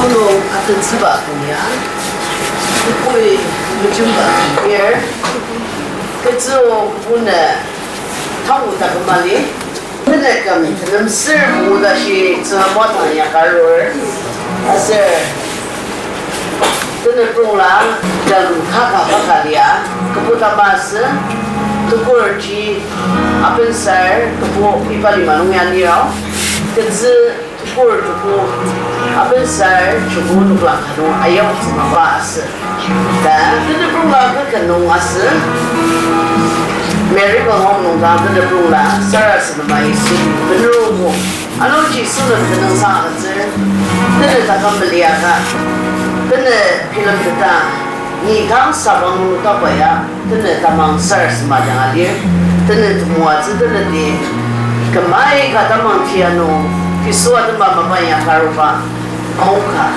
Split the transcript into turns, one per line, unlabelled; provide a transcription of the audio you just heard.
Kalau akan sebab punya, kue berjumpa here. Kecuali punya, tahu tak kembali. Punya kami, dalam serbu dah si semua orang yang keluar, asal. Punya pulang dalam kakak dia, keputar bahasa, tukur ci, apa sar, kepu ipali manungnya dia, kecuali tukur apa sar, cukup tuklang kanung ayam semua bahasa. Dan punya pulang ke kanung asal. Mary kalau nunggang kena pulang, saya semua isi berumu. Anu jisu nak kena sangat je, kena takkan beliakan, kena film kita. Ni kan sabang tak payah, kena tamang saya semua jangan dia, kena semua je kena dia. Kemai kata mang tiano, kisah tu bapa yang karupa, muka.